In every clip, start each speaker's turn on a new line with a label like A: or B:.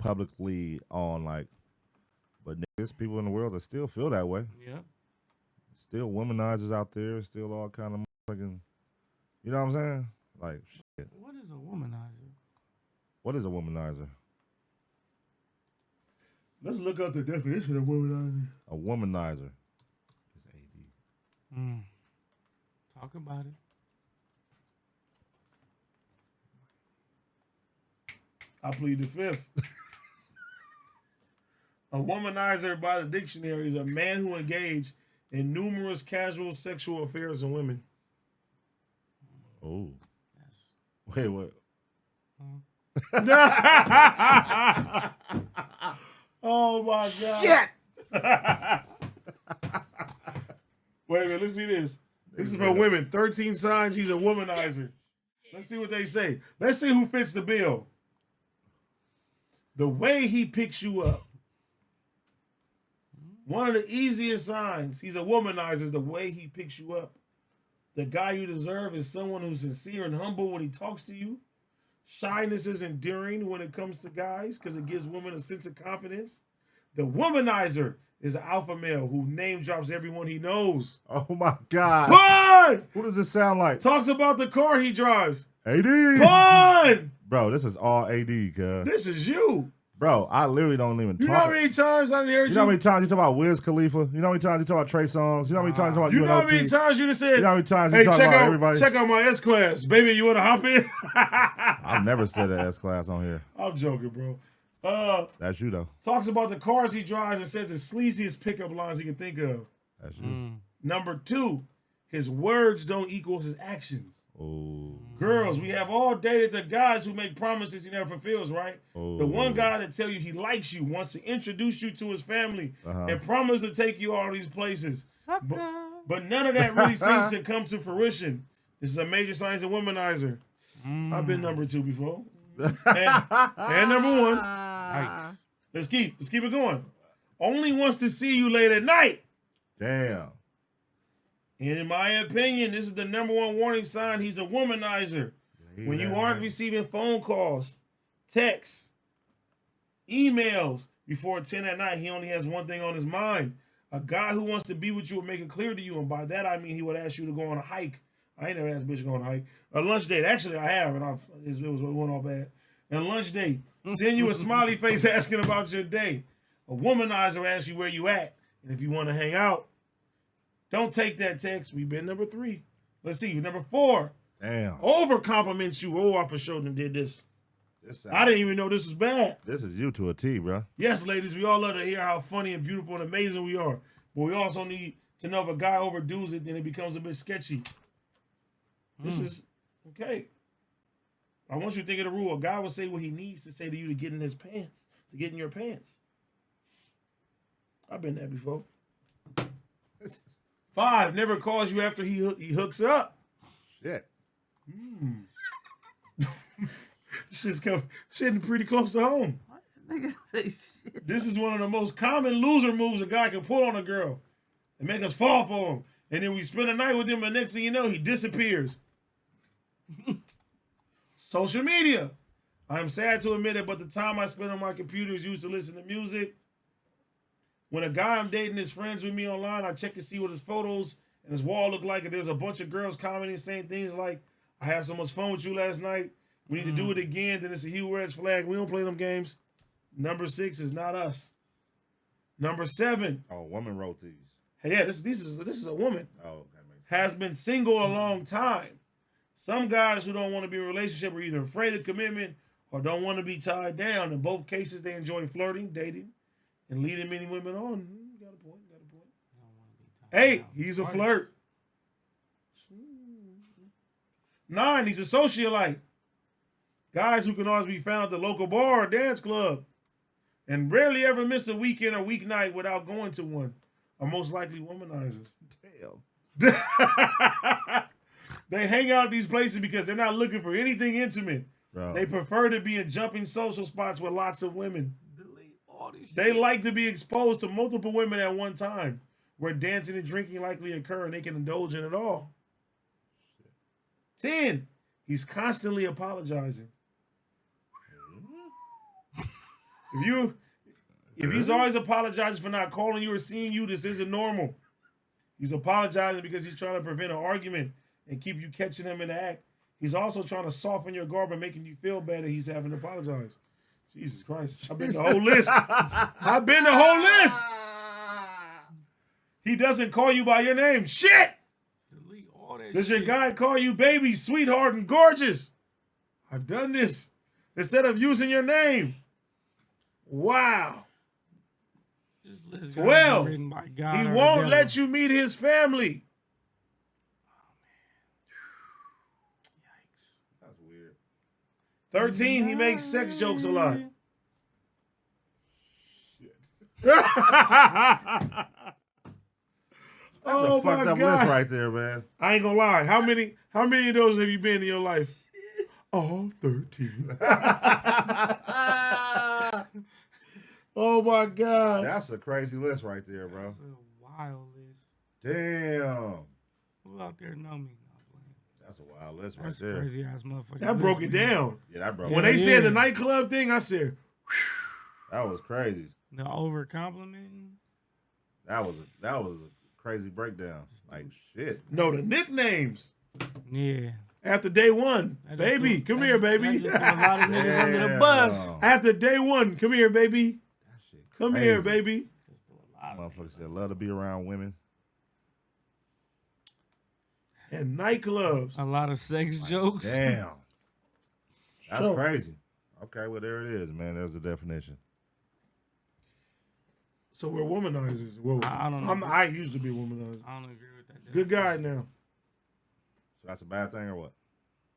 A: publicly on like, but there's people in the world that still feel that way.
B: Yeah.
A: Still womanizers out there. Still all kind of fucking. You know what I'm saying? Like shit.
B: What is a womanizer?
A: What is a womanizer?
C: Let's look up the definition of womanizer.
A: A womanizer is AD.
B: Talk about it.
C: I plead the fifth. A womanizer by the dictionary is a man who engaged in numerous casual sexual affairs with women.
A: Oh.
B: Yes.
A: Wait, what?
C: Oh my God.
A: Shit!
C: Wait a minute, let's see this. This is for women. 13 signs he's a womanizer. Let's see what they say. Let's see who fits the bill. The way he picks you up. One of the easiest signs he's a womanizer is the way he picks you up. The guy you deserve is someone who's sincere and humble when he talks to you. Shyness is endearing when it comes to guys because it gives women a sense of confidence. The womanizer is an alpha male who name drops everyone he knows.
A: Oh my God.
C: Pun!
A: Who does this sound like?
C: Talks about the car he drives.
A: AD.
C: Pun!
A: Bro, this is all AD, cuz.
C: This is you.
A: Bro, I literally don't even
C: You
A: talk.
C: know how many times I heard you?
A: You know how many times you talk about Wiz Khalifa? You know how many times you talk about Trey Songz? You know how many times you talk about
C: You know how
A: UNLV?
C: many times you just said,
A: You know how many times
C: hey,
A: you talk
C: check
A: about
C: out,
A: everybody?
C: check out my S-Class. Baby, you want to hop in?
A: I've never said an S-Class on here.
C: I'm joking, bro.
A: That's you, though.
C: Talks about the cars he drives and says the sleaziest pickup lines he can think of.
A: That's you.
C: Number 2, his words don't equal his actions.
A: Oh.
C: Girls, we have all dated the guys who make promises he never fulfills, right?
A: Oh.
C: The one guy that tell you he likes you, wants to introduce you to his family, and promise to take you all these places. But none of that really seems to come to fruition. This is a major sign of womanizer. I've been number 2 before. and number 1.
B: Right.
C: Let's keep it going. Only wants to see you late at night.
A: Damn.
C: And in my opinion, this is the number 1 warning sign he's a womanizer. When you aren't receiving phone calls, texts, emails before 10 at night, he only has one thing on his mind. A guy who wants to be with you will make it clear to you. And by that, I mean he would ask you to go on a hike. I ain't never asked a bitch to go on a hike. A lunch date. Actually, I have, and it went all bad. And a lunch date. Send you a smiley face asking about your day. A womanizer asks you where you at. And if you want to hang out, don't take that text. We've been number 3. Let's see. Number 4.
A: Damn.
C: Over compliments you. Oh, I for sure did this. I didn't even know this was bad.
A: This is you to a T, bro.
C: Yes, ladies, we all love to hear how funny and beautiful and amazing we are. But we also need to know if a guy overdoes it, then it becomes a bit sketchy. This is, okay. I want you to think of the rule. A guy will say what he needs to say to you to get in his pants, to get in your pants. I've been there before. 5, never calls you after he hooks up.
A: Shit.
C: Shit's sitting pretty close to home. This is one of the most common loser moves a guy can pull on a girl and make us fall for him. And then we spend a night with him, and next thing you know, he disappears. Social media. I'm sad to admit it, but the time I spend on my computer is used to listen to music. When a guy I'm dating is friends with me online, I check to see what his photos and his wall look like. If there's a bunch of girls commenting saying things like, I had so much fun with you last night. We need to do it again. Then it's a huge red flag. We don't play them games. Number 6 is not us. Number 7.
A: Oh, woman wrote these.
C: Hey, yeah, this is a woman.
A: Oh, okay.
C: Has been single a long time. Some guys who don't want to be in a relationship are either afraid of commitment or don't want to be tied down. In both cases, they enjoy flirting, dating, and leading many women on. Got a point. 8, he's a flirt. 9, he's a socialite. Guys who can always be found at the local bar or dance club and rarely ever miss a weekend or weeknight without going to one are most likely womanizers.
A: Damn.
C: They hang out at these places because they're not looking for anything intimate.
A: Bro.
C: They prefer to be in jumping social spots with lots of women. They like to be exposed to multiple women at one time, where dancing and drinking likely occur and they can indulge in it all. 10, he's constantly apologizing. If he's always apologizing for not calling you or seeing you, this isn't normal. He's apologizing because he's trying to prevent an argument and keep you catching him in the act. He's also trying to soften your guard by making you feel better. He's having to apologize. Jesus Christ. I've been the whole list. I've been the whole list. He doesn't call you by your name. Shit.
B: Delete all that
C: Does
B: shit.
C: your guy call you baby, sweetheart, and gorgeous? I've done this. Instead of using your name. Wow.
B: This list gotta be
C: 12.
B: written by God
C: He
B: or the
C: won't
B: devil.
C: let you meet his family.
B: Yikes.
A: That's weird.
C: 13, he makes sex jokes a lot.
A: That's
C: Oh
A: a fucked
C: my
A: up
C: God.
A: list right there, man.
C: I ain't gonna lie. How many of those have you been in your life? All 13. Oh my God.
A: That's a crazy list right there, bro.
B: That's a wild list.
A: Damn.
B: Who out there know me? No, I'm playing.
A: That's a wild list right
B: That's
A: there.
B: crazy ass motherfucker.
C: That broke it down.
A: Yeah, that broke.
C: When
B: Yeah,
C: they said the
B: yeah.
C: nightclub thing, I said,
A: That was crazy.
B: The over complimenting.
A: That was a crazy breakdown. Like shit.
C: no, the nicknames.
B: Yeah.
C: After day one,
B: That just
C: baby,
B: threw-
C: come
B: that
C: here,
B: just- that
C: baby.
B: just threw a lot of niggas under the
A: Damn.
B: bus.
C: After day one, come here, baby.
A: That shit
C: Come
A: crazy.
C: here, baby.
B: Just threw a lot of
A: Motherfuckers said love to be around women.
C: And nightclubs.
B: A lot of sex jokes.
A: Damn. That's
C: So-
A: crazy. Okay, well there it is, man. There's the definition.
C: So we're womanizers. Whoa.
B: I don't know.
C: I used to be a womanizer.
B: I don't agree with that.
C: Good guy now.
A: So that's a bad thing or what?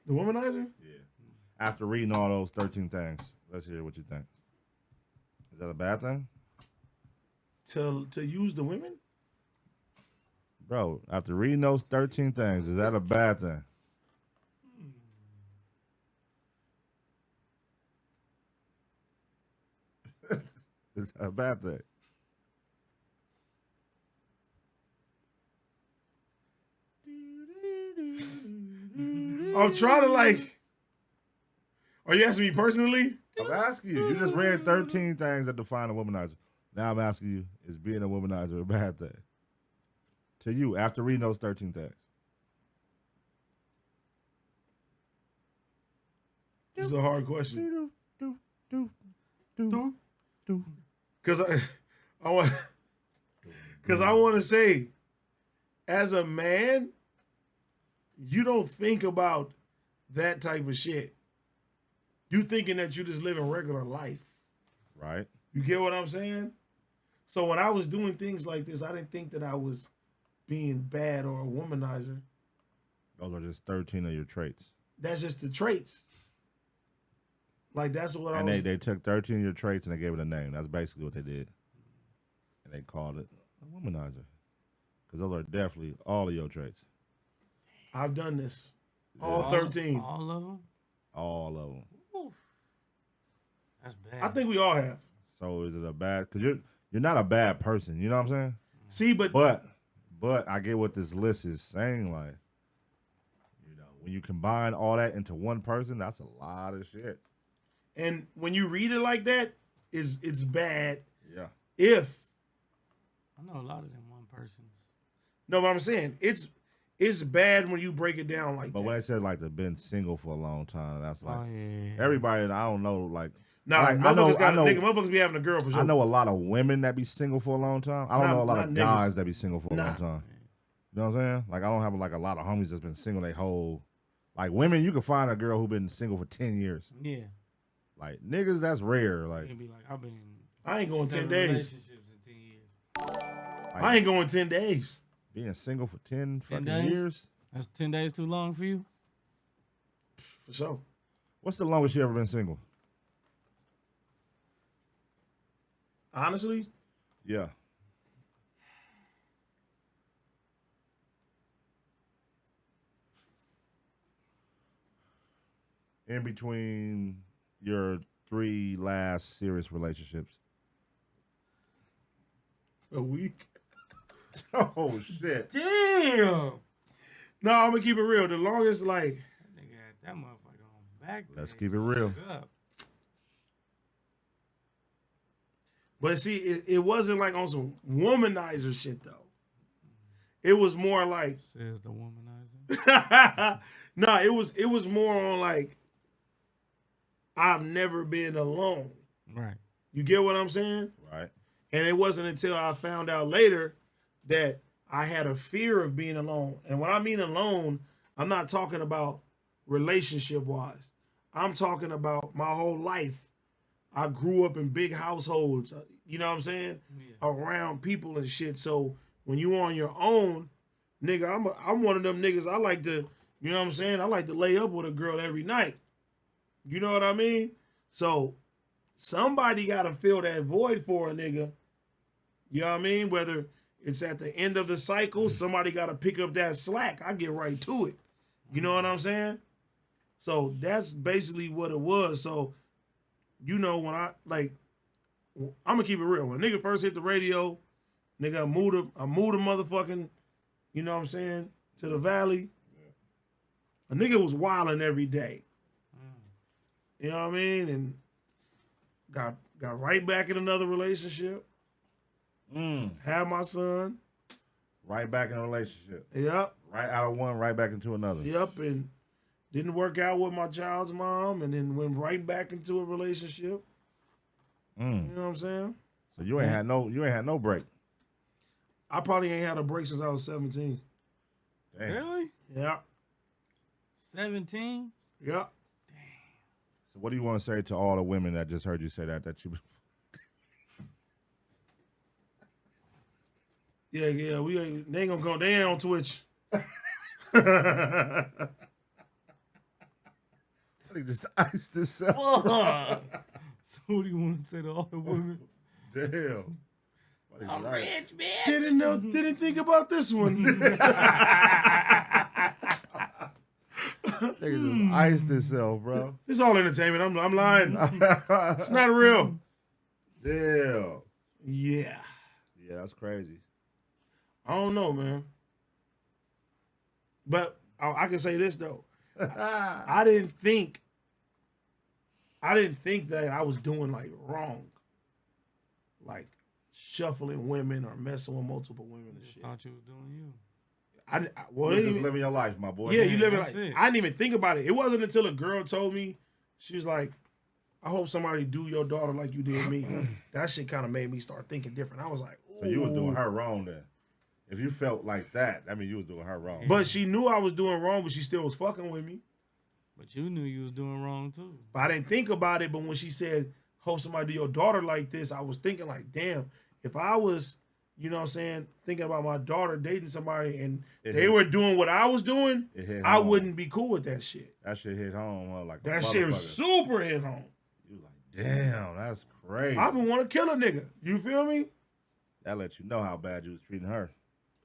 C: The womanizer?
A: Yeah. After reading all those 13 things, let's hear what you think. Is that a bad thing?
C: To use the women?
A: Bro, after reading those 13 things, is that a bad thing? Is that a bad thing?
C: I'm trying to like. Are you asking me personally?
A: I'm asking you. You just read 13 things that define a womanizer. Now I'm asking you, is being a womanizer a bad thing? To you, after reading those 13 things.
C: This is a hard question. Because I want to say, as a man, you don't think about that type of shit. You thinking that you just live a regular life.
A: Right?
C: You get what I'm saying? So when I was doing things like this, I didn't think that I was being bad or a womanizer.
A: Those are just 13 of your traits.
C: That's just the traits. Like that's what I
A: And
C: was.
A: they took 13 of your traits and they gave it a name. That's basically what they did. And they called it a womanizer. Because those are definitely all of your traits.
C: I've done this.
A: Yeah.
C: All 13.
B: All of them?
A: All of them.
B: Oof. That's bad.
C: I think we all have.
A: So is it a bad? Because you're not a bad person. You know what I'm saying?
C: See, but
A: But I get what this list is saying. Like, you know, when you combine all that into one person, that's a lot of shit.
C: and when you read it like that, it's bad.
A: Yeah.
C: If
B: I know a lot of them one persons.
C: no, but I'm saying it's bad when you break it down like
A: But
C: that.
A: when they said like they've been single for a long time, that's like
B: Oh, yeah.
A: everybody that I don't know. Like,
C: Nah,
A: like,
C: motherfuckers be having a girl for sure.
A: I know a lot of women that be single for a long time. I don't know a lot of
C: not
A: guys
C: niggas.
A: that be single for a
C: Nah.
A: long time. You know what I'm saying? Like, I don't have like a lot of homies that's been single they whole. Like, women, you can find a girl who been single for 10 years.
B: Yeah.
A: Like, niggas, that's rare.
B: You
A: Like,
B: can be like, I've been in
C: I ain't going 10
B: seven
C: days.
B: relationships in 10 years.
C: I ain't going 10 days.
A: being single for 10 fucking
B: days?
A: years.
B: That's 10 days too long for you?
C: For sure.
A: What's the longest you ever been single?
C: Honestly,
A: Yeah. In between your 3 last serious relationships.
C: a week.
A: Oh shit.
B: Damn!
C: No, I'm gonna keep it real. The longest, like,
B: That nigga had that motherfucker on back.
A: Let's keep it real.
B: Up.
C: But see, it wasn't like on some womanizer shit though. It was more like
B: Says the womanizer.
C: no, it was more on like I've never been alone.
B: Right.
C: You get what I'm saying?
A: Right.
C: And it wasn't until I found out later that I had a fear of being alone. And when I mean alone, I'm not talking about relationship wise. I'm talking about my whole life. I grew up in big households, you know what I'm saying?
B: Yeah.
C: Around people and shit. So when you on your own, nigga, I'm one of them niggas. I like to, you know what I'm saying? I like to lay up with a girl every night. You know what I mean? So somebody got to fill that void for a nigga. You know what I mean? Whether it's at the end of the cycle, somebody got to pick up that slack. I get right to it. You know what I'm saying? So that's basically what it was. So, you know, when I'm going to keep it real. When a nigga first hit the radio, nigga, I moved a motherfucking, you know what I'm saying, to the valley. A nigga was wilding every day. You know what I mean? And got right back in another relationship. Had my son.
A: Right back in a relationship.
C: Yep.
A: Right out of one, right back into another.
C: Yep. And didn't work out with my child's mom, and then went right back into a relationship. You know what I'm saying?
A: So you ain't had no break.
C: I probably ain't had a break since I was 17.
A: Damn.
B: Really?
C: Yeah.
B: 17?
C: Yep.
A: So what do you want to say to all the women that just heard you say that you?
C: Yeah. They ain't gonna go. They ain't on Twitch.
A: He just iced himself.
B: Fuck. So what do you want to say to all the women?
A: Damn.
B: I'm rich, bitch.
C: Didn't think about this one.
A: Nigga just iced himself, bro.
C: It's all entertainment. I'm lying. It's not real.
A: Damn.
C: Yeah.
A: Yeah, that's crazy.
C: I don't know, man. But I can say this though. I didn't think that I was doing like wrong. Like shuffling women or messing with multiple women and shit.
B: Thought you was doing you.
C: Well,
A: You just living your life, my boy.
C: yeah, you living
B: That's
C: like
B: it.
C: I didn't even think about it. It wasn't until a girl told me, she was like, I hope somebody do your daughter like you did me. That shit kind of made me start thinking different. I was like, ooh.
A: So you was doing her wrong then. If you felt like that, I mean, you was doing her wrong.
C: But she knew I was doing wrong, but she still was fucking with me.
B: But you knew you was doing wrong too.
C: But I didn't think about it. But when she said, hope somebody do your daughter like this, I was thinking like, damn, if I was, you know what I'm saying, thinking about my daughter dating somebody and they were doing what I was doing, I wouldn't be cool with that shit.
A: That shit hit home, huh? Like
C: That shit was super hit home.
A: You like, damn, that's crazy.
C: I've been want to kill a nigga. You feel me?
A: That lets you know how bad you was treating her.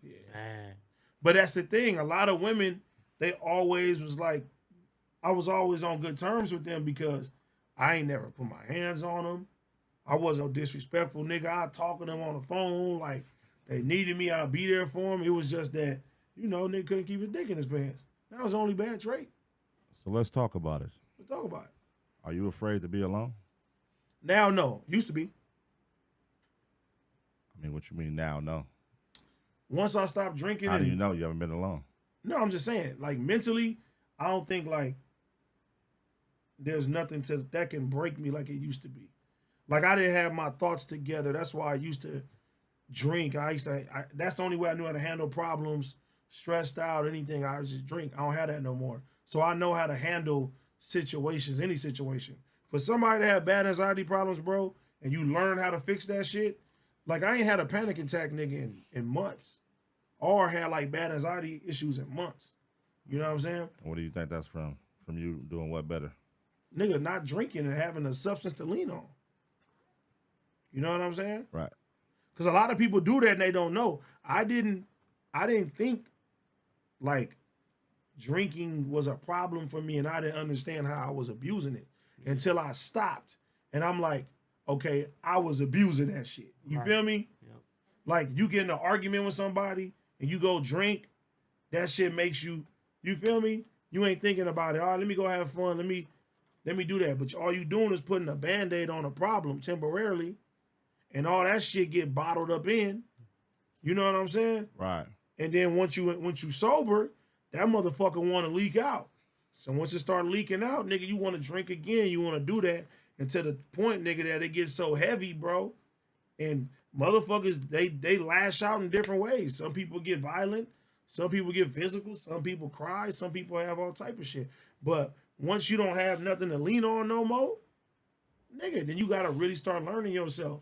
C: Yeah.
B: Bad.
C: But that's the thing. A lot of women, they always was like, I was always on good terms with them because I ain't never put my hands on them. I wasn't disrespectful, nigga. I'd talk to them on the phone. Like, they needed me, I'd be there for them. It was just that, you know, nigga couldn't keep his dick in his pants. That was the only bad trait.
A: So let's talk about it.
C: Let's talk about it.
A: Are you afraid to be alone?
C: Now, no. Used to be.
A: I mean, what you mean now? No.
C: Once I stopped drinking.
A: How do you know you haven't been alone?
C: No, I'm just saying. Like, mentally, I don't think, like, there's nothing that can break me like it used to be. Like, I didn't have my thoughts together. That's why I used to drink. That's the only way I knew how to handle problems, stressed out, anything. I would just drink. I don't have that no more. So I know how to handle situations, any situation. For somebody to have bad anxiety problems, bro, and you learn how to fix that shit, like, I ain't had a panic attack, nigga, in months. Or had, like, bad anxiety issues in months. You know what I'm saying?
A: What do you think that's from? From you doing what better?
C: Nigga, not drinking and having a substance to lean on. You know what I'm saying?
A: Right.
C: Because a lot of people do that and they don't know. I didn't think, like, drinking was a problem for me and I didn't understand how I was abusing it until I stopped. And I'm like, okay, I was abusing that shit. You feel me?
B: Yep.
C: Like, you get in an argument with somebody and you go drink, that shit makes you feel me? You ain't thinking about it. All right, let me go have fun. Let me do that. But all you doing is putting a Band-Aid on a problem temporarily. and all that shit get bottled up in. You know what I'm saying?
A: Right.
C: And then once you sober, that motherfucker want to leak out. So once it start leaking out, nigga, you want to drink again. You want to do that until the point, nigga, that it gets so heavy, bro. And motherfuckers, they lash out in different ways. Some people get violent. Some people get physical. Some people cry. Some people have all type of shit. But once you don't have nothing to lean on no more, nigga, then you got to really start learning yourself.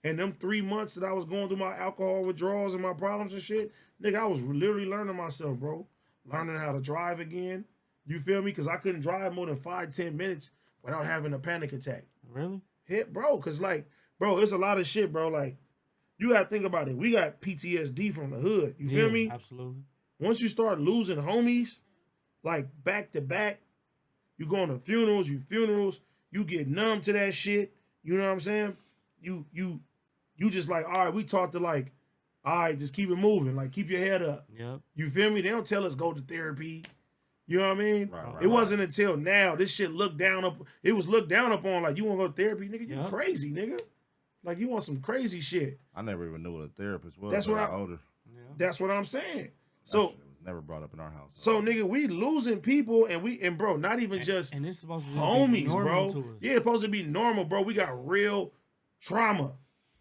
C: And them 3 months that I was going through my alcohol withdrawals and my problems and shit, nigga, I was literally learning myself, bro. Learning how to drive again. You feel me? Because I couldn't drive more than 5-10 minutes without having a panic attack.
B: Really?
C: Hit, bro. Because, like, bro, it's a lot of shit, bro. Like, you got to think about it. We got PTSD from the hood. You feel me?
B: Absolutely.
C: Once you start losing homies, like, back to back, you going to funerals, you get numb to that shit. You know what I'm saying? You just like, all right, we taught to like, all right, just keep it moving. Like, keep your head up.
B: Yep.
C: You feel me? They don't tell us go to therapy. You know what I mean?
A: Right,
C: it wasn't until now this shit looked down up. It was looked down upon like, you want to go to therapy, nigga? You crazy, nigga. Like, you want some crazy shit.
A: I never even knew what a therapist was.
C: That's what
A: I older.
B: Yeah.
C: That's what I'm saying.
A: So
C: So,
A: it was never brought up in our house.
C: so nigga, we losing people, and bro, not even just
B: and it's supposed to be
C: homies,
B: normal
C: bro.
B: to us.
C: Yeah, it's supposed to be normal, bro. We got real trauma.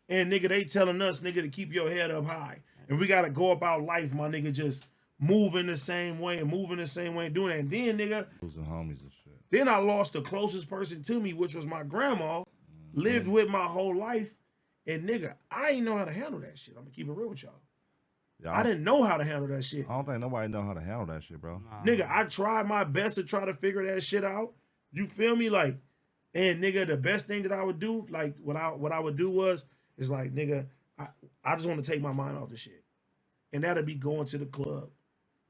C: And nigga, they telling us, nigga, to keep your head up high. And we gotta go about life, my nigga, just moving the same way and doing that. And then, nigga,
A: Losing homies and shit.
C: then I lost the closest person to me, which was my grandma. Lived with my whole life. And nigga, I ain't know how to handle that shit. I'm gonna keep it real with y'all.
A: Yeah,
C: I didn't know how to handle that shit.
A: I don't think nobody know how to handle that shit, bro.
C: Nigga, I tried my best to try to figure that shit out. You feel me? Like, and nigga, the best thing that I would do, like what I would do is like, nigga, I just want to take my mind off the shit. And that'll be going to the club.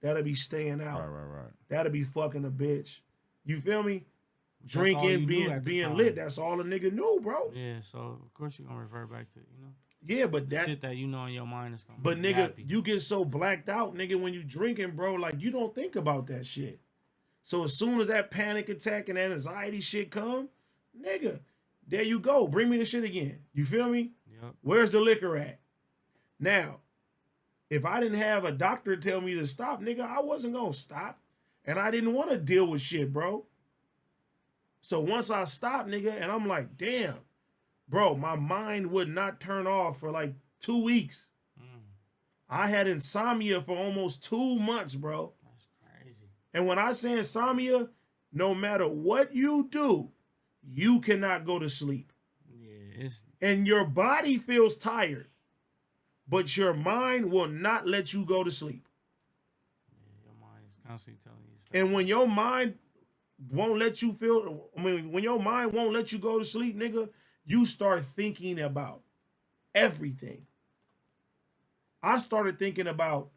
C: That'll be staying out.
A: Right.
C: That'll be fucking a bitch. You feel me?
B: That's all
C: Drinking,
B: you knew at the
C: being
B: time.
C: lit. That's all a nigga knew, bro.
B: Yeah, so of course you're gonna revert back to, you know,
C: Yeah, but that
B: shit that you know in your mind is gonna
C: But
B: make you
C: nigga,
B: happy.
C: you get so blacked out, nigga, when you drinking, bro, like you don't think about that shit. So as soon as that panic attack and that anxiety shit come, nigga, there you go. Bring me the shit again. You feel me?
B: Yep.
C: Where's the liquor at? Now, if I didn't have a doctor tell me to stop, nigga, I wasn't gonna stop. And I didn't want to deal with shit, bro. So once I stopped, nigga, and I'm like, damn, bro, my mind would not turn off for like 2 weeks. I had insomnia for almost 2 months, bro.
B: That's crazy.
C: And when I say insomnia, no matter what you do, you cannot go to sleep.
B: Yeah, it's
C: And your body feels tired, but your mind will not let you go to sleep.
B: your mind is constantly telling you stuff.
C: And when your mind won't let you feel, when your mind won't let you go to sleep, nigga, you start thinking about everything. I started thinking about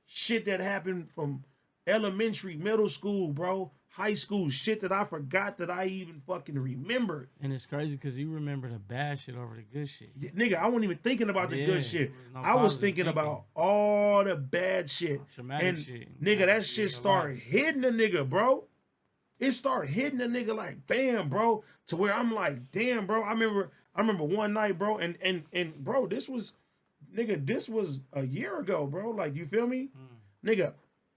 C: shit that happened from elementary, middle school, bro, high school, shit that I forgot that I even fucking remembered.
B: And it's crazy because you remember the bad shit over the good shit.
C: Nigga, I wasn't even thinking about the good shit. I was thinking about all the bad shit.
B: Traumatic
C: And
B: shit.
C: nigga, that shit started hitting the nigga, bro. It started hitting the nigga like bam, bro, to where I'm like, damn, bro. I remember one night, bro, and bro, this was a year ago, bro. Like, you feel me? Nigga,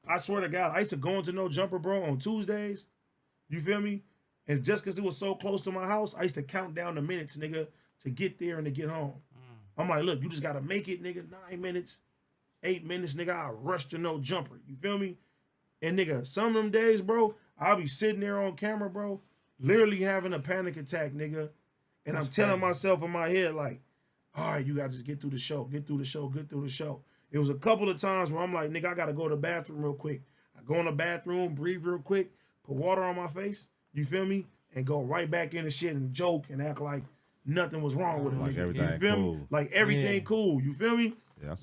C: I swear to God, I used to go into No Jumper, bro, on Tuesdays. You feel me? And just because it was so close to my house, I used to count down the minutes, nigga, to get there and to get home. I'm like, look, you just got to make it, nigga, 9 minutes, 8 minutes, nigga. I rush to No Jumper. You feel me? And, nigga, some of them days, bro, I'll be sitting there on camera, bro, literally having a panic attack, nigga. And I'm telling myself in my head, like, all right, you got to just get through the show, get through the show, get through the show. It was a couple of times where I'm like, nigga, I got to go to the bathroom real quick. I go in the bathroom, breathe real quick, put water on my face, you feel me? And go right back in the shit and joke and act like nothing was wrong with it.
A: Like
C: nigga.
A: everything
C: You feel
A: cool.
C: me? Like everything cool, you feel me?
A: Yeah,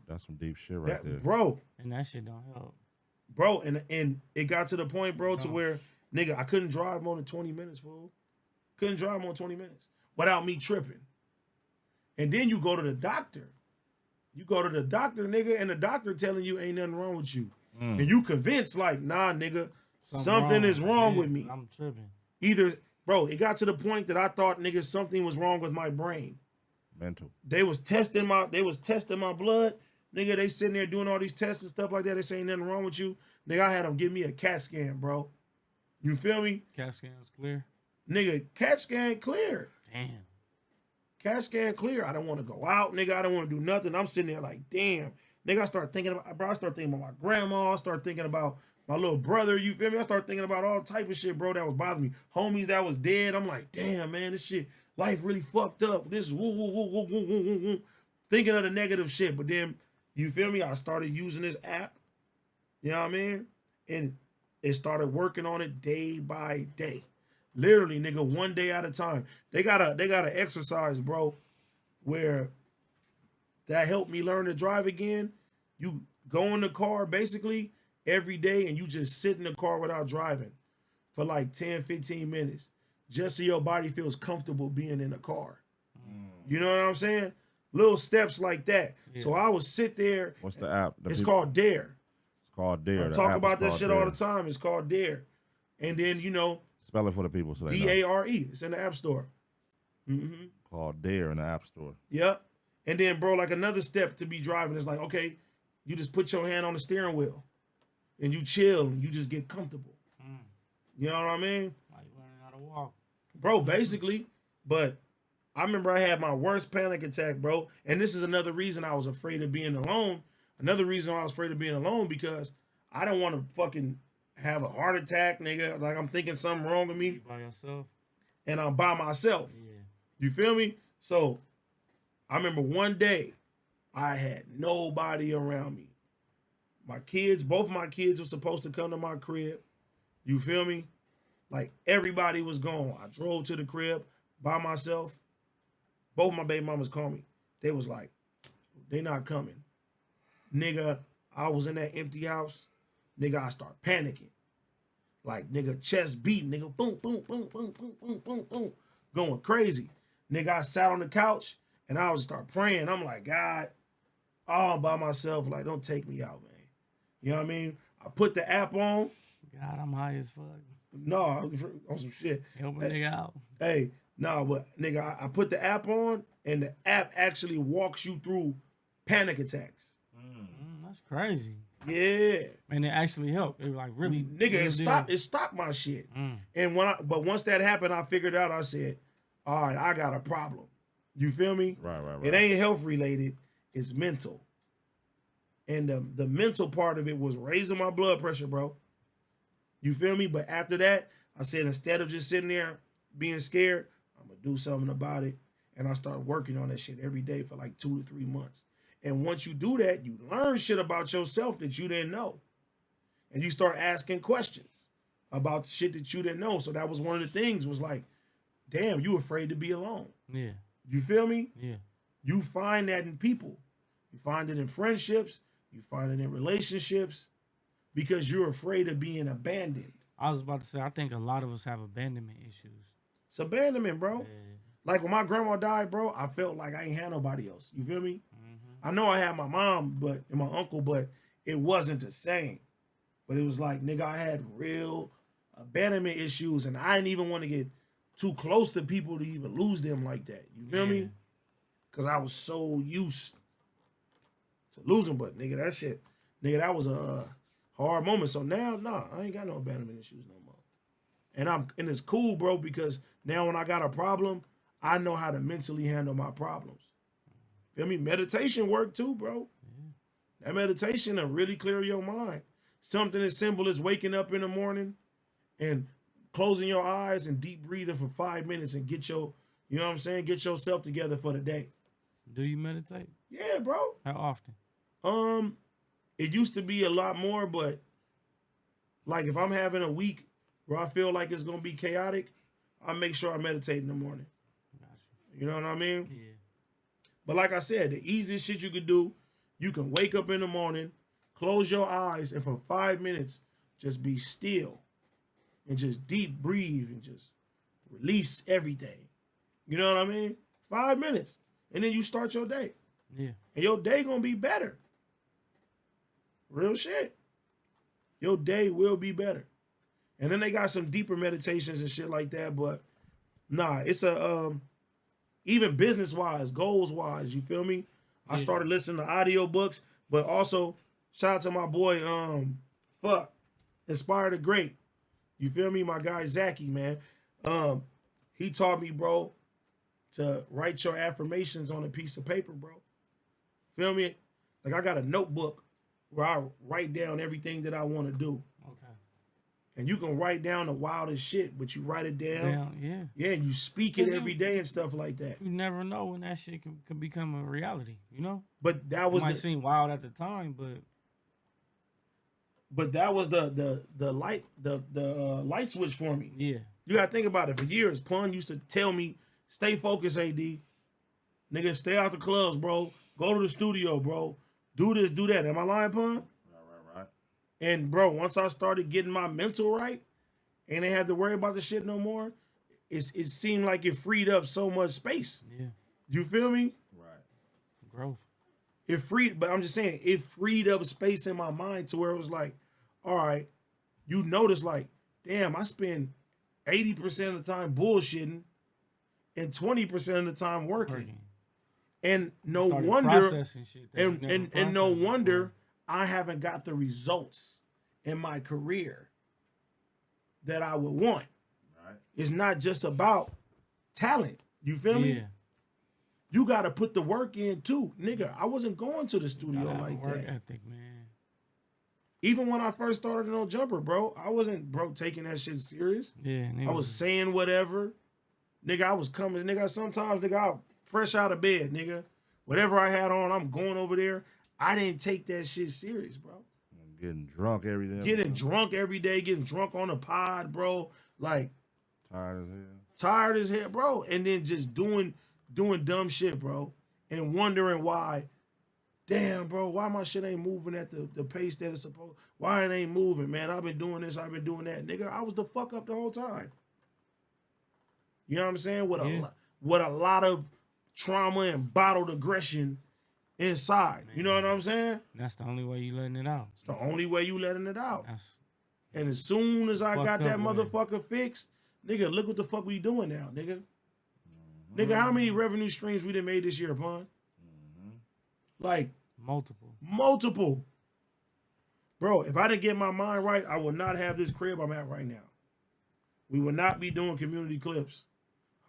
A: that's some deep shit right there.
C: Bro.
B: And that shit don't help.
C: Bro, and it got to the point, bro, to where, nigga, I couldn't drive more than 20 minutes, fool. Couldn't drive more than 20 minutes without me tripping. And then you go to the doctor. You go to the doctor, nigga, and the doctor telling you ain't nothing wrong with you. And you convinced, like, nah, nigga, something is wrong with me.
B: I'm tripping.
C: Either, bro, it got to the point that I thought, nigga, something was wrong with my brain.
A: Mental.
C: They was testing my blood. Nigga, they sitting there doing all these tests and stuff like that. They say ain't nothing wrong with you. Nigga, I had them give me a CAT scan, bro. You feel me?
B: CAT scan was clear.
C: Nigga, CAT scan clear.
B: Damn.
C: CAT scan clear. I don't want to go out, nigga. I don't want to do nothing. I'm sitting there like, damn. Nigga, I start thinking about my grandma. I start thinking about my little brother. You feel me? I start thinking about all type of shit, bro, that was bothering me. Homies that was dead. I'm like, damn, man, this shit, life really fucked up. This is woo, woo, woo, woo, woo, woo, woo, woo. Thinking of the negative shit. But then, you feel me? I started using this app. You know what I mean? And it started working on it day by day. Literally, nigga, one day at a time. They got an exercise, bro, where that helped me learn to drive again. You go in the car basically every day and you just sit in the car without driving for like 10, 15 minutes just so your body feels comfortable being in the car. You know what I'm saying? Little steps like that. Yeah. So I would sit there.
A: What's the app?
C: It's called Dare.
A: It's called Dare.
C: I talk about that shit all the time. It's called Dare. And then, you know.
A: Spell it for the people so they know.
C: Dare. It's in the App Store. Mm-hmm.
A: Called Dare in the App Store.
C: Yep. And then, bro, like another step to be driving is like, okay, you just put your hand on the steering wheel and you chill and you just get comfortable. You know what I mean?
B: Like learning how to walk.
C: Bro, basically. But I remember I had my worst panic attack, bro. And this is another reason I was afraid of being alone. Another reason I was afraid of being alone because I don't want to fucking have a heart attack, nigga. Like I'm thinking something wrong with me.
B: You by yourself?
C: And I'm by myself.
B: Yeah.
C: You feel me? So I remember one day I had nobody around me. My kids, both my kids were supposed to come to my crib. You feel me? Like everybody was gone. I drove to the crib by myself. Both my baby mamas called me. They was like, they not coming. Nigga, I was in that empty house. Nigga, I start panicking. Like, nigga, chest beating. Nigga, boom, boom, boom, boom, boom, boom, boom, boom. Going crazy. Nigga, I sat on the couch and I would start praying. I'm like, God, all by myself. Like, don't take me out, man. You know what I mean? I put the app on.
B: God, I'm high as fuck.
C: No, I was on some shit.
B: Help a nigga out.
C: Hey, no, but nigga, I put the app on and the app actually walks you through panic attacks.
B: That's crazy.
C: Yeah.
B: And it actually helped. It like really,
C: nigga,
B: really
C: it stopped my shit. And but once that happened, I figured out, I said, all right, I got a problem. You feel me?
A: Right.
C: It ain't health related, it's mental. And the mental part of it was raising my blood pressure, bro. You feel me? But after that, I said, instead of just sitting there being scared, I'm going to do something about it. And I started working on that shit every day for like 2 to 3 months. And once you do that, you learn shit about yourself that you didn't know. And you start asking questions about shit that you didn't know. So that was one of the things was like, damn, you afraid to be alone.
B: Yeah.
C: You feel me?
B: Yeah.
C: You find that in people. You find it in friendships. You find it in relationships because you're afraid of being abandoned.
B: I was about to say, I think a lot of us have abandonment issues.
C: It's abandonment, bro.
B: Yeah.
C: Like when my grandma died, bro, I felt like I ain't had nobody else. You feel me? I know I had my mom and my uncle, but it wasn't the same. But it was like, nigga, I had real abandonment issues, and I didn't even want to get too close to people to even lose them like that. You feel me? Because I was so used to losing. But, nigga, that shit, nigga, that was a hard moment. So now, nah, I ain't got no abandonment issues no more. And it's cool, bro, because now when I got a problem, I know how to mentally handle my problems. Feel me? Meditation work too, bro. That meditation will really clear your mind. Something as simple as waking up in the morning and closing your eyes and deep breathing for 5 minutes and get your, you know what I'm saying? Get yourself together for the day.
B: Do you meditate?
C: Yeah, bro.
B: How often?
C: It used to be a lot more, but like if I'm having a week where I feel like it's gonna be chaotic, I make sure I meditate in the morning.
B: Gotcha.
C: You know what I mean?
B: Yeah.
C: But like I said, the easiest shit you could do, you can wake up in the morning, close your eyes, and for 5 minutes, just be still and just deep breathe and just release everything. You know what I mean? 5 minutes. And then you start your day.
B: Yeah.
C: And your day gonna be better. Real shit. Your day will be better. And then they got some deeper meditations and shit like that, but nah, it's a even business wise, goals wise. You feel me? I started listening to audiobooks, but also shout out to my boy, Inspire the Great. You feel me? My guy Zachy, man. He taught me, bro, to write your affirmations on a piece of paper, bro. Feel me? Like I got a notebook where I write down everything that I want to do.
B: Okay.
C: And you can write down the wildest shit, but you write it down.
B: Yeah.
C: Yeah, and you speak it every day and stuff like that.
B: You never know when that shit can become a reality, you know?
C: But that was
B: might seem wild at the time,
C: but that was the light switch for me.
B: yeah.
C: You gotta think about it. For years, Pun used to tell me, stay focused, AD. Nigga, stay out the clubs, bro. Go to the studio, bro. Do this, do that. Am I lying, Pun?
A: Right.
C: And bro, once I started getting my mental right, and they had to worry about the shit no more, it seemed like it freed up so much space.
B: Yeah.
C: You feel me?
A: Right.
B: Growth.
C: But I'm just saying, it freed up space in my mind to where it was like, all right, you notice like, damn, I spend 80% of the time bullshitting and 20% of the time working. And no wonder, and no wonder I haven't got the results in my career that I would want.
A: Right.
C: It's not just about talent. You feel me?
B: Yeah.
C: You got to put the work in too. Nigga, I wasn't going to the studio like
B: work
C: that.
B: ethic, man.
C: Even when I first started in No Jumper, bro, I wasn't, taking that shit serious.
B: Yeah.
C: I was saying whatever. Nigga, I was coming. Nigga, sometimes, nigga, I fresh out of bed, nigga. Whatever I had on, I'm going over there. I didn't take that shit serious, bro.
A: I'm getting drunk every day.
C: Getting drunk every day, getting drunk on the pod, bro. Like,
A: Tired as hell,
C: bro. And then just doing dumb shit, bro. And wondering why, damn, bro, why my shit ain't moving at the pace that it's supposed. Why it ain't moving, man? I've been doing this, I've been doing that. Nigga, I was the fuck up the whole time. You know what I'm saying? With a lot of trauma and bottled aggression inside. Man. You know what I'm saying?
B: That's the only way you letting it out.
C: It's the only way you letting it out. And as soon as I got that motherfucker fixed, nigga, look what the fuck we doing now, nigga. Mm-hmm. Nigga, how many revenue streams we done made this year, Pun? Mm-hmm. Like multiple. Bro, if I didn't get my mind right, I would not have this crib I'm at right now. We would not be doing community clips.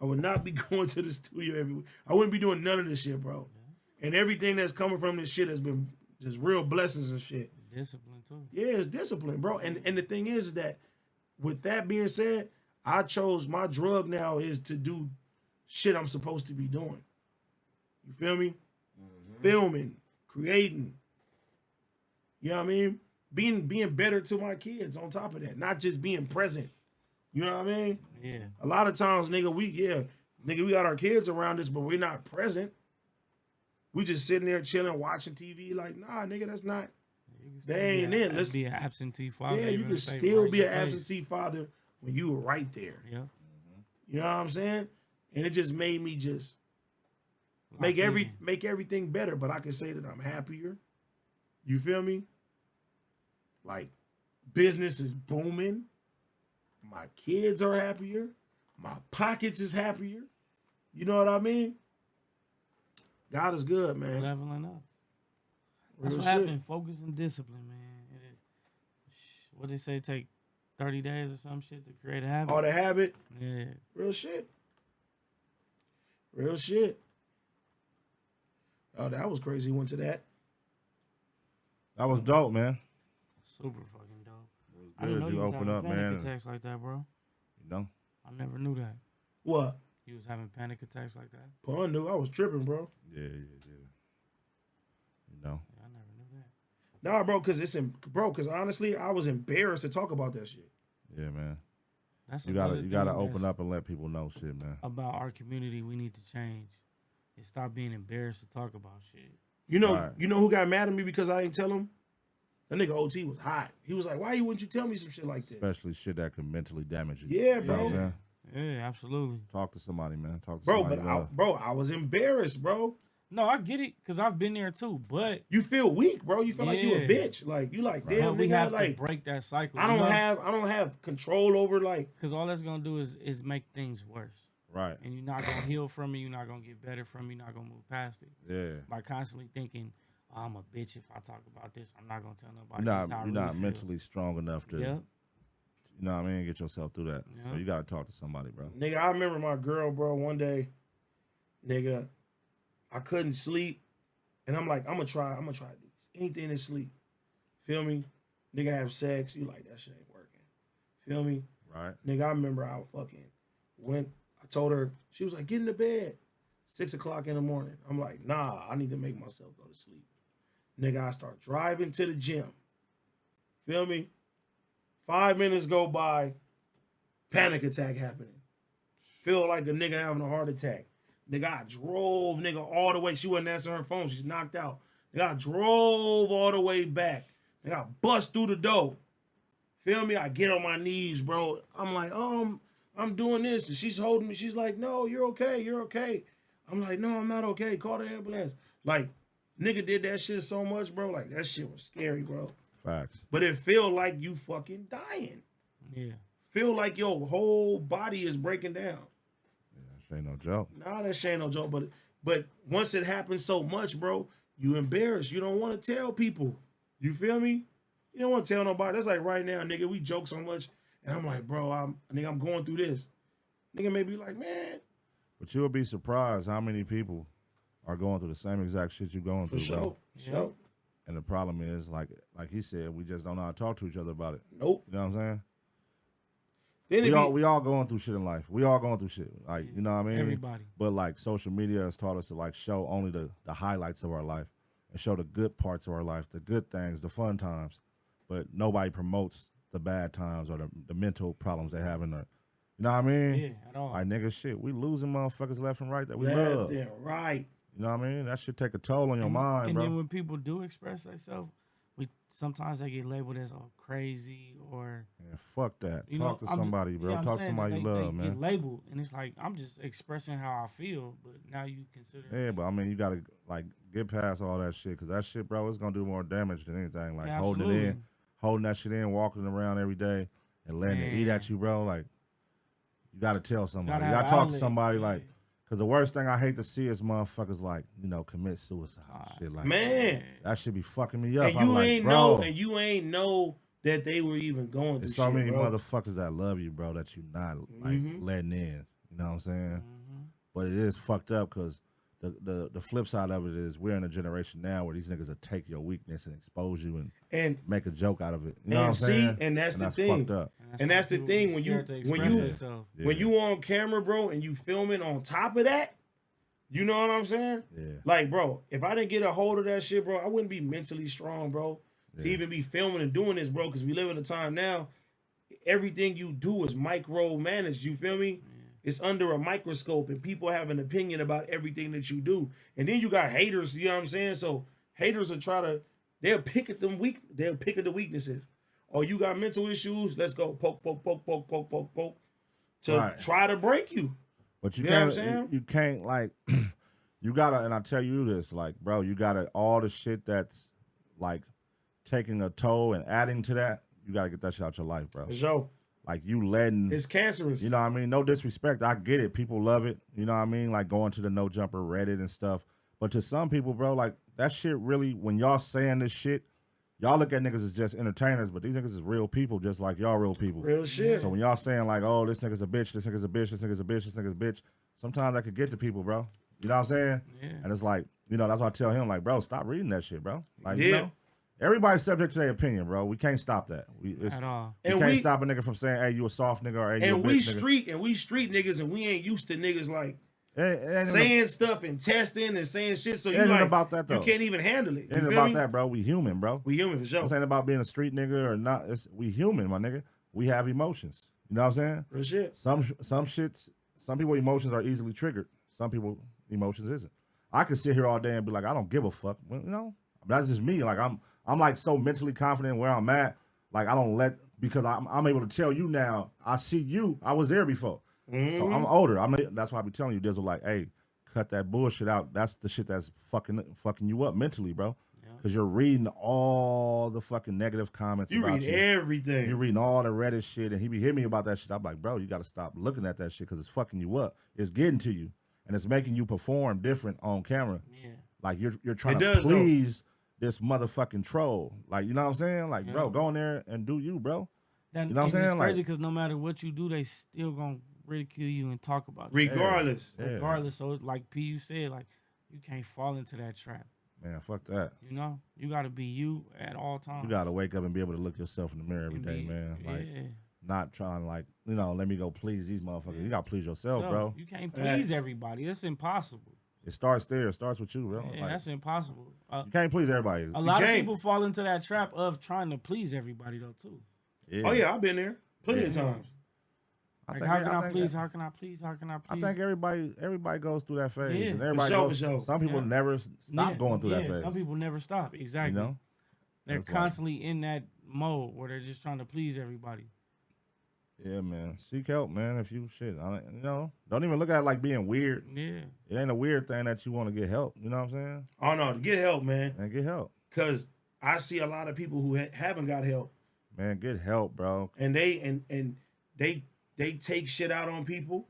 C: I would not be going to the studio every week. I wouldn't be doing none of this shit, bro. Yeah. And everything that's coming from this shit has been just real blessings and shit.
B: Discipline, too.
C: Yeah, it's discipline, bro. And the thing is that, with that being said, I chose my drug now is to do shit I'm supposed to be doing. You feel me? Mm-hmm. Filming, creating. You know what I mean? Being better to my kids on top of that. Not just being present. You know what I mean?
B: Yeah.
C: A lot of times, nigga, we got our kids around us, but we're not present. We just sitting there chilling, watching TV. Like, nah, nigga, that's not. They ain't in. Let's
B: be an absentee father.
C: Yeah, you can still be an absentee father when you were right there.
B: Yeah.
C: Mm-hmm. You know what I'm saying? And it just made me just make everything better. But I can say that I'm happier. You feel me? Like, business is booming. My kids are happier. My pockets is happier. You know what I mean? God is good, man.
B: Leveling up. That's
C: Real
B: what
C: shit.
B: happened. Focus and discipline, man. What they say, take 30 days or some shit to create a habit.
C: Oh, the habit?
B: Yeah.
C: Real shit. Real shit. Oh, that was crazy. Went to that.
A: That was dope, man.
B: Super fucking dope.
A: It was good. You open up, man.
B: Panic attacks like that, bro.
A: You know?
B: I never knew that.
C: What?
B: You was having panic attacks like that?
C: Pun knew I was tripping, bro.
A: Yeah. You know?
B: Yeah, I never knew that.
C: Nah, bro, because honestly, I was embarrassed to talk about that shit.
A: Yeah, man.
B: That's
A: you gotta open up and let people know shit, man.
B: About our community, we need to change and stop being embarrassed to talk about shit.
C: You know who got mad at me because I didn't tell him? That nigga OT was hot. He was like, why wouldn't you tell me some shit like that?
A: Especially shit that could mentally damage you.
C: Yeah, bro.
A: You know what I'm saying?
B: Yeah, absolutely.
A: Talk to somebody, man. Talk to somebody.
C: I was embarrassed, bro.
B: No, I get it, because I've been there too, but...
C: You feel weak, bro. You feel like you a bitch. Like, you like, damn,
B: we
C: nigga,
B: have
C: like,
B: to break that cycle.
C: I don't have control over, like...
B: Because all that's going to do is make things worse.
A: Right.
B: And you're not gonna heal from it. You're not gonna get better from it. You're not gonna move past it.
A: Yeah.
B: By constantly thinking, oh, I'm a bitch if I talk about this. I'm not gonna tell nobody.
A: You're not mentally strong enough to.
B: Yep.
A: You know what I mean? Get yourself through that.
B: Yep.
A: So you gotta talk to somebody, bro.
C: Nigga, I remember my girl, bro, one day, nigga, I couldn't sleep. And I'm like, I'm gonna try to do anything to sleep. Feel me? Nigga have sex. You like, that shit ain't working. Feel me?
A: Right.
C: Nigga, I remember I fucking went, I told her, she was like, get in the bed. 6 o'clock in the morning. I'm like, nah, I need to make myself go to sleep. Nigga, I start driving to the gym. Feel me? 5 minutes go by, panic attack happening. Feel like a nigga having a heart attack. Nigga, I drove, nigga, all the way. She wasn't answering her phone. She's knocked out. Nigga, I drove all the way back. Nigga, I bust through the door. Feel me? I get on my knees, bro. I'm like, I'm doing this. And she's holding me. She's like, no, you're okay. You're okay. I'm like, no, I'm not okay. Call the ambulance. Like, nigga did that shit so much, bro. Like, that shit was scary, bro.
A: Facts.
C: But it feel like you fucking dying.
B: Yeah.
C: Feel like your whole body is breaking down.
A: Yeah, that ain't no joke.
C: Nah, that shit ain't no joke. But once it happens so much, bro, you embarrassed. You don't want to tell people. You feel me? You don't want to tell nobody. That's like right now, nigga, we joke so much. And I'm like, bro, I'm going through this. Nigga may be like, man.
A: But you'll be surprised how many people are going through the same exact shit you're going through, bro.
C: For sure.
A: And the problem is, like he said, we just don't know how to talk to each other about it.
C: Nope.
A: You know what I'm saying?
C: Then
A: we all going through shit in life. We all going through shit. Like, you know what I mean?
B: Everybody.
A: But like social media has taught us to like show only the highlights of our life and show the good parts of our life, the good things, the fun times. But nobody promotes the bad times or the mental problems they have in their, you know what I mean?
B: Yeah, at all.
A: Like, nigga, shit, we losing motherfuckers left and right that we
C: left
A: love.
C: and right.
A: You know what I mean? That should take a toll on your mind,
B: and
A: bro.
B: And then when people do express themselves, sometimes they get labeled as crazy or.
A: Yeah, fuck that.
B: You
A: Talk
B: know,
A: to somebody, bro. Talk to somebody you love,
B: they
A: man.
B: Get labeled, and it's like I'm just expressing how I feel, but now you consider.
A: Yeah, but I mean, you gotta like get past all that shit, cause that shit, bro, it's gonna do more damage than anything. Like holding that shit in, walking around every day, and letting it eat at you, bro. Like, you gotta tell somebody. You gotta talk to somebody, like, cause the worst thing I hate to see is motherfuckers like, you know, commit suicide, shit like.
C: Man,
A: that should be fucking me up.
C: And you ain't know that they were even going through.
A: There's so many motherfuckers that love you, bro, that you not like letting in. You know what I'm saying? But it is fucked up because the flip side of it is we're in a generation now where these niggas will take your weakness and expose you and make a joke out of it. You know what I'm saying?
C: And that's the thing.
A: Fucked up.
C: And that's the thing when you on camera, bro, and you filming on top of that. You know what I'm saying?
A: Yeah.
C: Like, bro, if I didn't get a hold of that shit, bro, I wouldn't be mentally strong, bro, to even be filming and doing this, bro, because we live in a time now, everything you do is micromanaged. You feel me? It's under a microscope, and people have an opinion about everything that you do. And then you got haters, you know what I'm saying? So haters will they'll pick at the weaknesses. Oh, you got mental issues? Let's go poke to try to break you.
A: But you
C: know
A: can't,
C: what I'm saying?
A: You can't, like, you gotta, and I tell you this, like, bro, you gotta, all the shit that's, like, taking a toll and adding to that, you gotta get that shit out your life, bro.
C: For sure.
A: Like, you letting...
C: It's cancerous.
A: You know what I mean? No disrespect. I get it. People love it. You know what I mean? Like, going to the No Jumper Reddit and stuff. But to some people, bro, like, that shit really, when y'all saying this shit, y'all look at niggas as just entertainers, but these niggas is real people just like y'all real people.
C: Real shit.
A: So when y'all saying, like, oh, this nigga's a bitch, this nigga's a bitch, this nigga's a bitch, this nigga's a bitch, sometimes that could get to people, bro. You know what I'm saying?
B: Yeah.
A: And it's like, you know, that's why I tell him, like, bro, stop reading that shit, bro. Like, you know? Everybody's subject to their opinion, bro. We can't stop that.
B: At all.
A: You can't stop a nigga from saying, hey, you a soft nigga, or hey, you a bitch nigga.
C: We street niggas, and we ain't used to niggas like saying stuff and testing and saying shit. So you like,
A: about that, though.
C: You can't even handle it.
A: It ain't about that, bro. We human, bro.
C: We human for sure.
A: This ain't about being a street nigga or not. We human, my nigga. We have emotions. You know what I'm saying?
C: For shit.
A: Some people emotions are easily triggered. Some people emotions isn't. I could sit here all day and be like, I don't give a fuck. Well, you know, that's just me. Like I'm like so mentally confident where I'm at. Like I don't let, because I'm able to tell you now. I see you. I was there before. So I'm older. That's why I be telling you, Dizzle, like, hey, cut that bullshit out. That's the shit that's fucking you up mentally, bro. Because you're reading all the fucking negative comments
C: You
A: about
C: read
A: you.
C: everything.
A: You're reading all the Reddit shit, and he be hitting me about that shit. I'm like, bro, you got to stop looking at that shit because it's fucking you up. It's getting to you, and it's making you perform different on camera.
B: Yeah.
A: Like you're trying
C: It
A: to
C: does,
A: please this motherfucking troll. Like, you know what I'm saying? Like,
B: Yeah.
A: bro, go in there and do you, bro.
B: That,
A: You know what I'm saying?
B: It's crazy
A: Like-
B: because no matter what you do, they still gonna ridicule you and talk about you.
C: Regardless.
A: Yeah.
B: Regardless. So like P, you said, like you can't fall into that trap.
A: Man, fuck that.
B: You know, you gotta be you at all times.
A: You got to wake up and be able to look yourself in the mirror every
B: And
A: day,
B: be-
A: man. Like,
B: yeah.
A: not trying to, like, you know, let me go please these motherfuckers. You got to please yourself,
B: So,
A: bro.
B: You can't
C: Facts.
B: please everybody. It's impossible.
A: It starts there. It starts with you, bro.
B: Yeah,
A: Like,
B: that's impossible.
A: you can't please everybody.
B: A lot of
C: can't.
B: people fall into that trap of trying to please everybody though too.
A: Yeah.
C: Oh yeah, I've been there plenty of
B: Yeah.
C: times.
B: Like, how can I please? How can I please? How can I
A: I
B: please?
A: think everybody goes through that phase.
B: Yeah.
A: And everybody
C: For
A: goes,
C: sure.
A: some people
B: Yeah.
A: never stop going through that phase.
B: Some people never stop. Exactly.
A: You know?
B: They're
A: That's like-
B: constantly in that mode where they're just trying to please everybody.
A: Yeah, man. Seek help, man. If you shit, you know, don't even look at it like being weird.
B: Yeah.
A: It ain't a weird thing that you want to get help. You know what I'm saying?
C: Oh no, to get help, man.
A: Man, get help.
C: Cause I see a lot of people who haven't got help,
A: Man, get help, bro.
C: and they take shit out on people.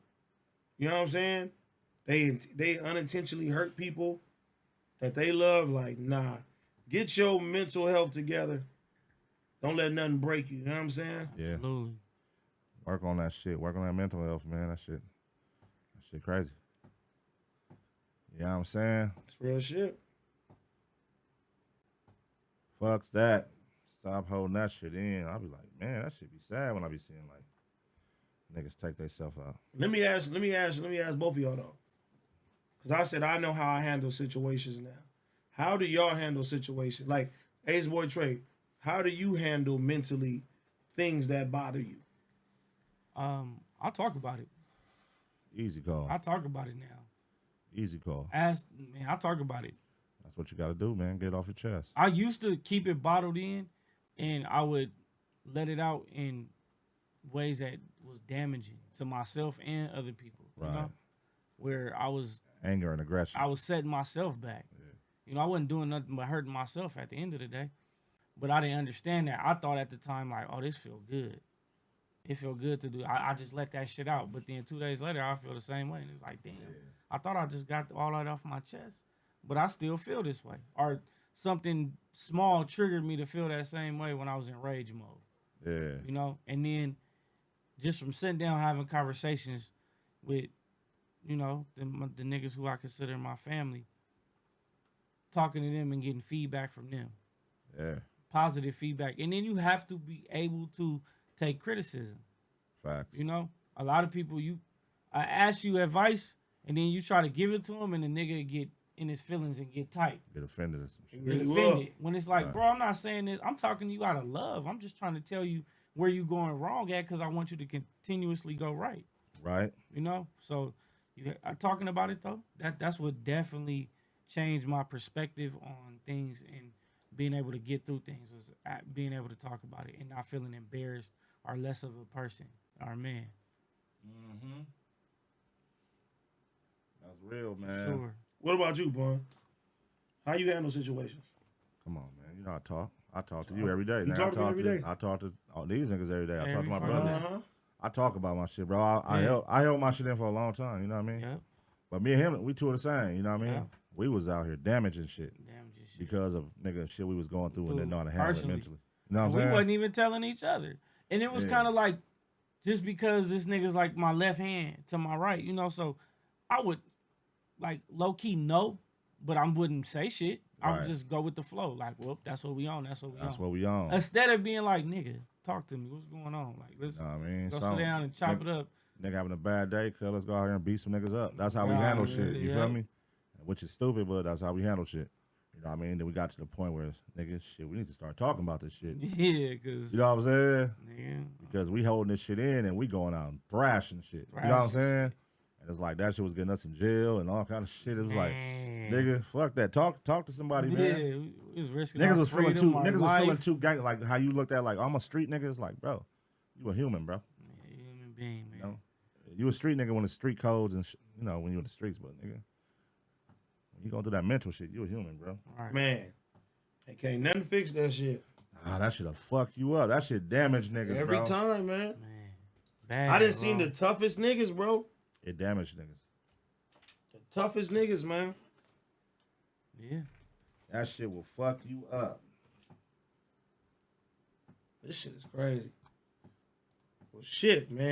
C: You know what I'm saying? They unintentionally hurt people that they love. Like, nah, get your mental health together. Don't let nothing break you. You know what I'm saying?
A: Yeah.
B: Absolutely.
A: Work on that shit. Work on that mental health, man. That shit crazy. You know what I'm saying?
C: It's real shit.
A: Fuck that. Stop holding that shit in. I'll be like, man, that shit be sad when I be seeing like niggas take themselves out.
C: Let me ask both of y'all though. Cause I said I know how I handle situations now. How do y'all handle situations? Like ACEBOYTREY, how do you handle mentally things that bother you?
B: I'll talk about it.
A: Easy call.
B: I'll talk about it now.
A: Easy call.
B: I'll talk about it.
A: That's what you got to do, man. Get it off your chest.
B: I used to keep it bottled in, and I would let it out in ways that was damaging to myself and other people. You
A: Right.
B: know? Where I was
A: Anger and aggression.
B: setting myself back.
A: Yeah.
B: You know, I wasn't doing nothing but hurting myself at the end of the day. But I didn't understand that. I thought at the time, like, oh, this feel good. It feel good to do. I just let that shit out. But then 2 days later, I feel the same way. And it's like, damn, I thought I just got all that off my chest. But I still feel this way. Or something small triggered me to feel that same way when I was in rage mode.
A: Yeah.
B: You know? And then just from sitting down having conversations with, you know, the niggas who I consider my family, talking to them and getting feedback from them.
A: Yeah.
B: Positive feedback. And then you have to be able to take criticism.
A: Facts.
B: You know, a lot of people, I ask you advice and then you try to give it to him and the nigga get in his feelings and get tight.
A: Get offended or some shit.
B: Get
C: Really
B: offended. When it's like,
A: Right.
B: bro, I'm not saying this. I'm talking to you out of love. I'm just trying to tell you where you going wrong at because I want you to continuously go right.
A: Right?
B: You know? So I'm talking about it though. That's what definitely changed my perspective on things and being able to get through things was being able to talk about it and not feeling embarrassed or less of a person or a man.
A: Mm-hmm. That's real,
B: For
A: man.
B: sure.
C: What about you, Bun? How you handle situations?
A: Come on, man. You know I talk. I talk to you every day.
C: You
A: man.
C: talk to me every day?
A: I talk to all these niggas every day. I talk to my
B: Every
A: brothers.
B: fucking
C: Uh-huh.
A: I talk about my shit, bro. I
B: Yeah.
A: held my shit in for a long time. You know what I mean?
B: Yep.
A: But me and him, we two are the same. You know what I mean?
B: Yeah.
A: We was out here damaging shit
B: Damn, just shit.
A: because of nigga shit we was going through and didn't know how to handle it
B: Personally.
A: mentally. You know what I'm
B: we
A: saying?
B: wasn't even telling each other. And it was
A: Yeah.
B: kind of like, just because this nigga's like my left hand to my right, you know, so I would like low key know, but I wouldn't say shit. I would
A: Right.
B: just go with the flow. Like, well, that's what we on. That's what we
A: That's
B: on.
A: what we on.
B: Instead of being like, nigga, talk to me. What's going on? Like, let's
A: You know what I mean?
B: go
A: Some-
B: sit down and chop it up.
A: Nigga having a bad day, cuz let's go out here and beat some niggas up. That's how we
B: Nah,
A: handle shit. You
B: yeah.
A: feel me? Which is stupid, but that's how we handle shit. You know what I mean? Then we got to the point where, nigga, shit, we need to start talking about this shit.
B: Yeah, because,
A: You know what I'm saying?
B: nigga,
A: Because we holding this shit in and we going out and thrashing shit. You know what I'm
B: Thrashing
A: saying? And it's like that shit was getting us in jail and all kind of shit. It was like,
B: man.
A: nigga, fuck that. Talk to somebody,
B: Yeah,
A: man.
B: we was risking
A: Niggas
B: our
A: was feeling
B: freedom,
A: too.
B: our
A: Niggas was feeling
B: life.
A: too gang. Like how you looked at like I'm a street nigga. It's like, bro, you a human, bro.
B: Yeah, human being, man.
A: You know, you a street nigga when the street codes and you know when you in the streets, but nigga, when you going through that mental shit, you a human, bro.
B: Right.
C: Man, They can't nothing fix that shit.
A: Ah, that shit'll fuck you up. That shit damage niggas,
C: Every
A: bro.
C: time, man.
B: Man, bad.
C: I done
B: bro.
C: seen the toughest niggas, bro.
A: It damaged niggas.
C: The toughest niggas, man.
B: Yeah.
A: That shit will fuck you up.
C: This shit is crazy. Well, shit, man.